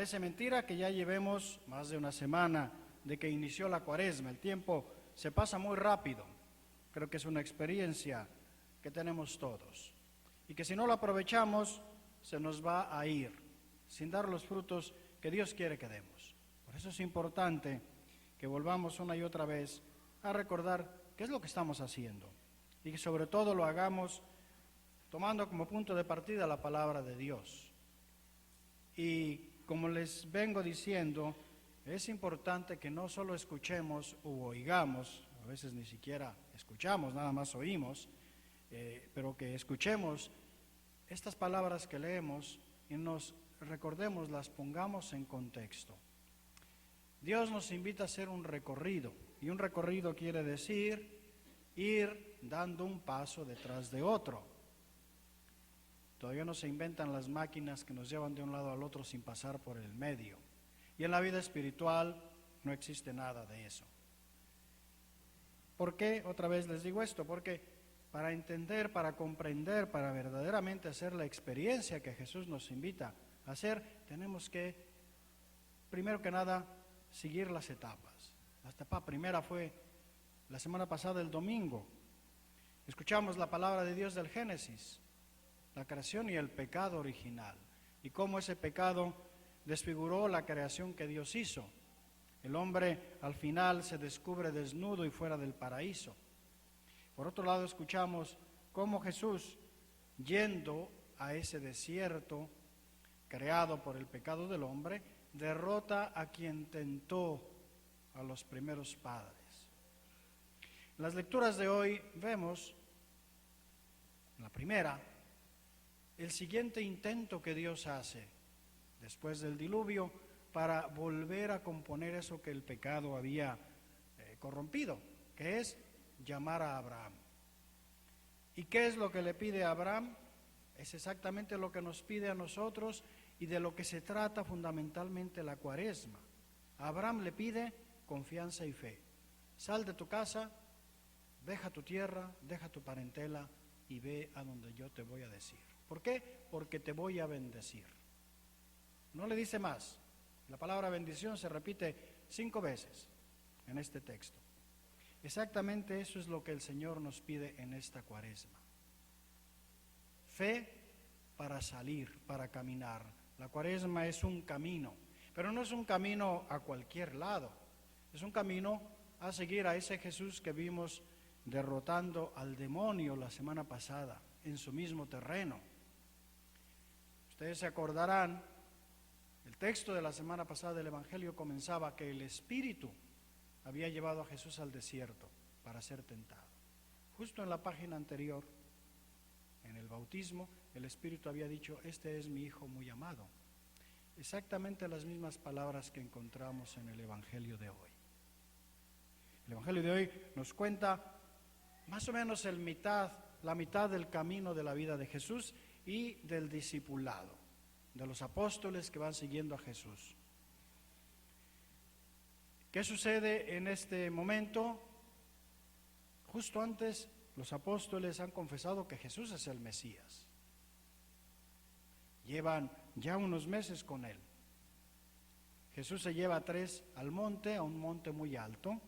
Parece mentira que ya llevemos más de una semana de que inició la Cuaresma. El tiempo se pasa muy rápido. Creo que es una experiencia que tenemos todos. Y que si no lo aprovechamos, se nos va a ir, sin dar los frutos que Dios quiere que demos. Por eso es importante que volvamos una y otra vez a recordar qué es lo que estamos haciendo. Y que sobre todo lo hagamos tomando como punto de partida la palabra de Dios. Y como les vengo diciendo, es importante que no solo escuchemos u oigamos, a veces ni siquiera escuchamos, nada más oímos, pero que escuchemos estas palabras que leemos y nos recordemos, las pongamos en contexto. Dios nos invita a hacer un recorrido, y un recorrido quiere decir ir dando un paso detrás de otro. Todavía no se inventan las máquinas que nos llevan de un lado al otro sin pasar por el medio. Y en la vida espiritual no existe nada de eso. ¿Por qué? Otra vez les digo esto, porque para entender, para comprender, para verdaderamente hacer la experiencia que Jesús nos invita a hacer, tenemos que, primero que nada, seguir las etapas. La etapa primera fue la semana pasada, el domingo. Escuchamos la palabra de Dios del Génesis, la creación y el pecado original, y cómo ese pecado desfiguró la creación que Dios hizo. El hombre al final se descubre desnudo y fuera del paraíso. Por otro lado, escuchamos cómo Jesús, yendo a ese desierto creado por el pecado del hombre, derrota a quien tentó a los primeros padres. En las lecturas de hoy vemos, la primera, el siguiente intento que Dios hace después del diluvio para volver a componer eso que el pecado había corrompido, que es llamar a Abraham. ¿Y qué es lo que le pide a Abraham? Es exactamente lo que nos pide a nosotros y de lo que se trata fundamentalmente la Cuaresma. A Abraham le pide confianza y fe. Sal de tu casa, deja tu tierra, deja tu parentela y ve a donde yo te voy a decir. ¿Por qué? Porque te voy a bendecir. No le dice más. La palabra bendición se repite 5 veces en este texto. Exactamente eso es lo que el Señor nos pide en esta Cuaresma. Fe para salir, para caminar. La Cuaresma es un camino, pero no es un camino a cualquier lado. Es un camino a seguir a ese Jesús que vimos derrotando al demonio la semana pasada en su mismo terreno. Ustedes se acordarán, el texto de la semana pasada del Evangelio comenzaba que el Espíritu había llevado a Jesús al desierto para ser tentado. Justo en la página anterior, en el bautismo, el Espíritu había dicho, este es mi Hijo muy amado. Exactamente las mismas palabras que encontramos en el Evangelio de hoy. El Evangelio de hoy nos cuenta más o menos la mitad del camino de la vida de Jesús y del discipulado, de los apóstoles que van siguiendo a Jesús. ¿Qué sucede en este momento? Justo antes, los apóstoles han confesado que Jesús es el Mesías. Llevan ya unos meses con él. Jesús se lleva a 3 al monte, a un monte muy alto.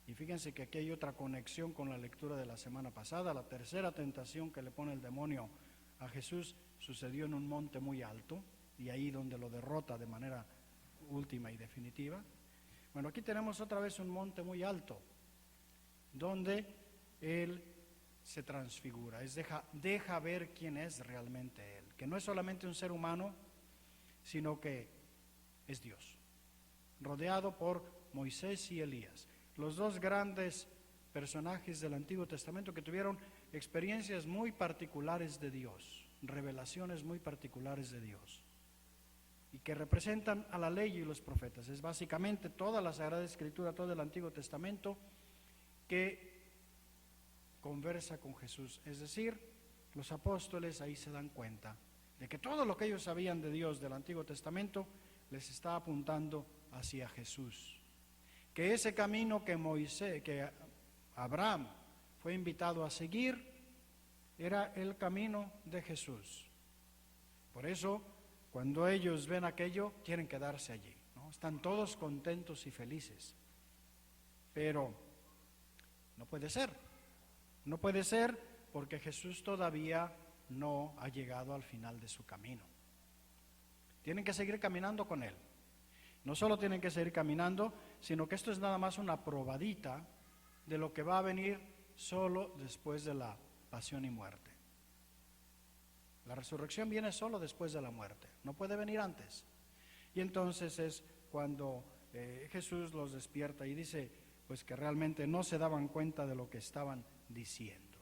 Y fíjense que aquí hay otra conexión con la lectura de la semana pasada. La tercera tentación que le pone el demonio a Jesús sucedió en un monte muy alto, y ahí donde lo derrota de manera última y definitiva. Bueno, aquí tenemos otra vez un monte muy alto, donde Él se transfigura, deja ver quién es realmente Él, que no es solamente un ser humano, sino que es Dios, rodeado por Moisés y Elías, los 2 grandes personajes del Antiguo Testamento que tuvieron experiencias muy particulares de Dios, revelaciones muy particulares de Dios, y que representan a la ley y los profetas. Es básicamente toda la Sagrada Escritura, todo el Antiguo Testamento que conversa con Jesús. Es decir, los apóstoles ahí se dan cuenta de que todo lo que ellos sabían de Dios del Antiguo Testamento les está apuntando hacia Jesús. Que ese camino que Abraham fue invitado a seguir era el camino de Jesús. Por eso, cuando ellos ven aquello, quieren quedarse allí, ¿no? Están todos contentos y felices. Pero no puede ser. No puede ser porque Jesús todavía no ha llegado al final de su camino. Tienen que seguir caminando con Él. No solo tienen que seguir caminando, sino que esto es nada más una probadita de lo que va a venir solo después de la pasión y muerte. La resurrección viene solo después de la muerte, no puede venir antes. Y entonces es cuando Jesús los despierta y dice, pues que realmente no se daban cuenta de lo que estaban diciendo.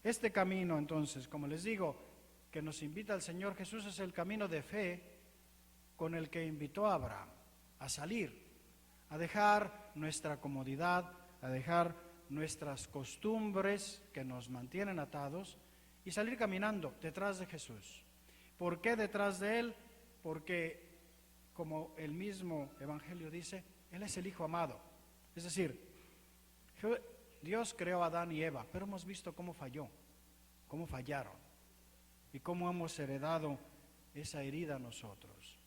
Este camino, entonces, como les digo, que nos invita el Señor Jesús es el camino de fe con el que invitó a Abraham a salir, a dejar nuestra comodidad, a dejar nuestras costumbres que nos mantienen atados y salir caminando detrás de Jesús. ¿Por qué detrás de Él? Porque, como el mismo Evangelio dice, Él es el Hijo amado. Es decir, Dios creó a Adán y Eva, pero hemos visto cómo falló, cómo fallaron y cómo hemos heredado esa herida nosotros.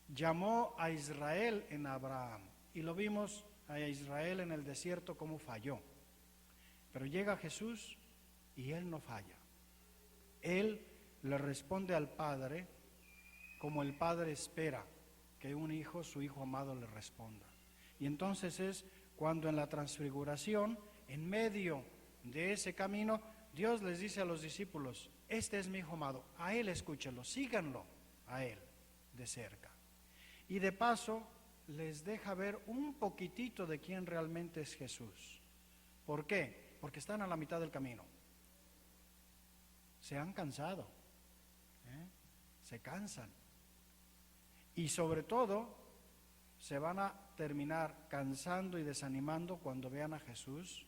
Llamó a Israel en Abraham y lo vimos a Israel en el desierto cómo falló. Pero llega Jesús y Él no falla. Él le responde al Padre como el Padre espera que un hijo, su Hijo amado, le responda. Y entonces es cuando en la transfiguración, en medio de ese camino, Dios les dice a los discípulos, este es mi Hijo amado, a Él escúchenlo, síganlo a Él de cerca. Y de paso les deja ver un poquitito de quién realmente es Jesús. ¿Por qué? Porque están a la mitad del camino. Se han cansado, se cansan. Y sobre todo, se van a terminar cansando y desanimando cuando vean a Jesús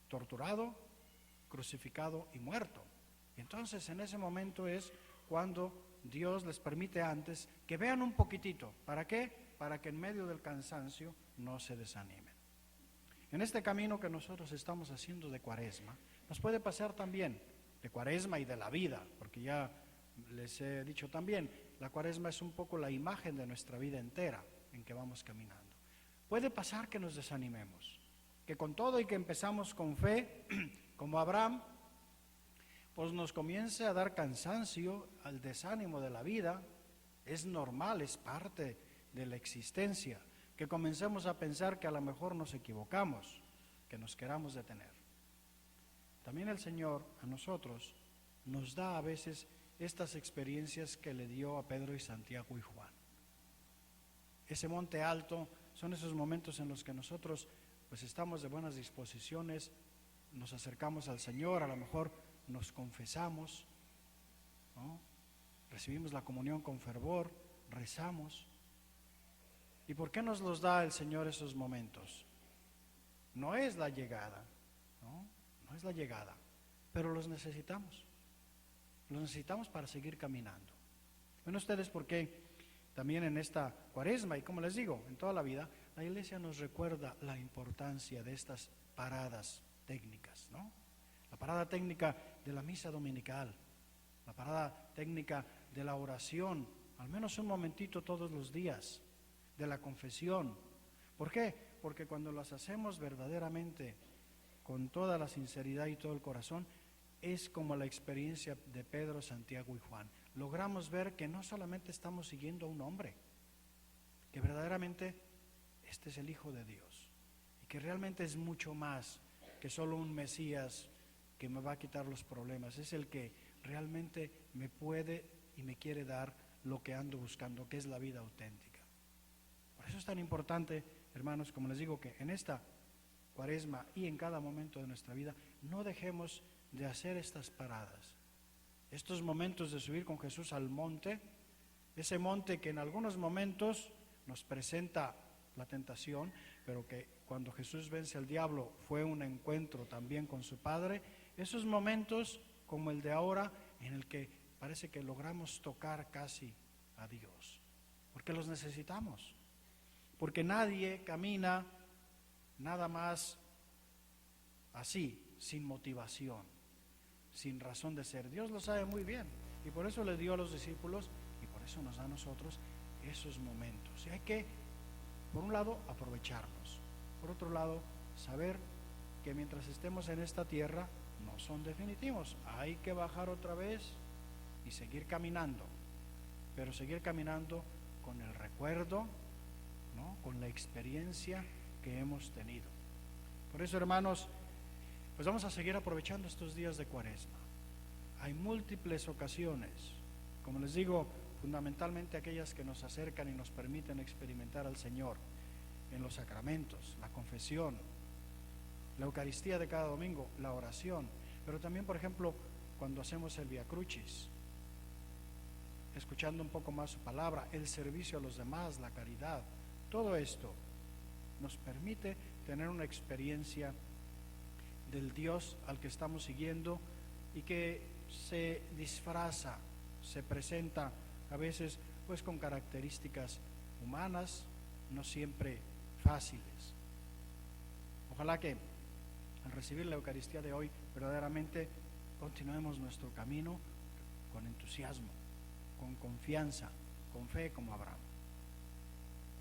torturado, crucificado y muerto. Y entonces en ese momento es cuando Dios les permite antes que vean un poquitito. ¿Para qué? Para que en medio del cansancio no se desanimen. En este camino que nosotros estamos haciendo de Cuaresma, nos puede pasar también de Cuaresma y de la vida, porque ya les he dicho también, la Cuaresma es un poco la imagen de nuestra vida entera en que vamos caminando. Puede pasar que nos desanimemos, que con todo y que empezamos con fe, como Abraham, pues nos comience a dar cansancio, al desánimo de la vida. Es normal, es parte de la existencia, que comencemos a pensar que a lo mejor nos equivocamos, que nos queramos detener. También el Señor a nosotros nos da a veces estas experiencias que le dio a Pedro y Santiago y Juan. Ese monte alto son esos momentos en los que nosotros pues estamos de buenas disposiciones, nos acercamos al Señor, a lo mejor nos confesamos, ¿no? Recibimos la comunión con fervor, rezamos. ¿Y por qué nos los da el Señor esos momentos? No es la llegada, no es la llegada, pero los necesitamos. Los necesitamos para seguir caminando. Ven ustedes por qué también en esta Cuaresma, y como les digo, en toda la vida, la Iglesia nos recuerda la importancia de estas paradas técnicas, ¿no? La parada técnica de la misa dominical, la parada técnica de la oración, al menos un momentito todos los días, de la confesión. ¿Por qué? Porque cuando las hacemos verdaderamente con toda la sinceridad y todo el corazón, es como la experiencia de Pedro, Santiago y Juan. Logramos ver que no solamente estamos siguiendo a un hombre, que verdaderamente este es el Hijo de Dios y que realmente es mucho más que solo un Mesías que me va a quitar los problemas. Es el que realmente me puede y me quiere dar lo que ando buscando, que es la vida auténtica. Por eso es tan importante, hermanos, como les digo, que en esta Cuaresma y en cada momento de nuestra vida no dejemos de hacer estas paradas, estos momentos de subir con Jesús al monte, ese monte que en algunos momentos nos presenta la tentación, pero que cuando Jesús vence al diablo fue un encuentro también con su Padre. Esos momentos como el de ahora en el que parece que logramos tocar casi a Dios, porque los necesitamos, porque nadie camina nada más así, sin motivación, sin razón de ser. Dios lo sabe muy bien y por eso le dio a los discípulos y por eso nos da a nosotros esos momentos. Y hay que, por un lado, aprovecharlos. Por otro lado, saber que mientras estemos en esta tierra no son definitivos. Hay que bajar otra vez y seguir caminando, pero seguir caminando con el recuerdo, ¿no?, con la experiencia que hemos tenido. Por eso, hermanos, pues vamos a seguir aprovechando estos días de Cuaresma. Hay múltiples ocasiones, como les digo, fundamentalmente aquellas que nos acercan y nos permiten experimentar al Señor en los sacramentos, la confesión, la Eucaristía de cada domingo, la oración, pero también, por ejemplo, cuando hacemos el Via Crucis, escuchando un poco más su palabra, el servicio a los demás, la caridad. Todo esto nos permite tener una experiencia del Dios al que estamos siguiendo y que se disfraza, se presenta a veces pues con características humanas, no siempre fáciles. Ojalá que al recibir la Eucaristía de hoy verdaderamente continuemos nuestro camino con entusiasmo, con confianza, con fe como Abraham.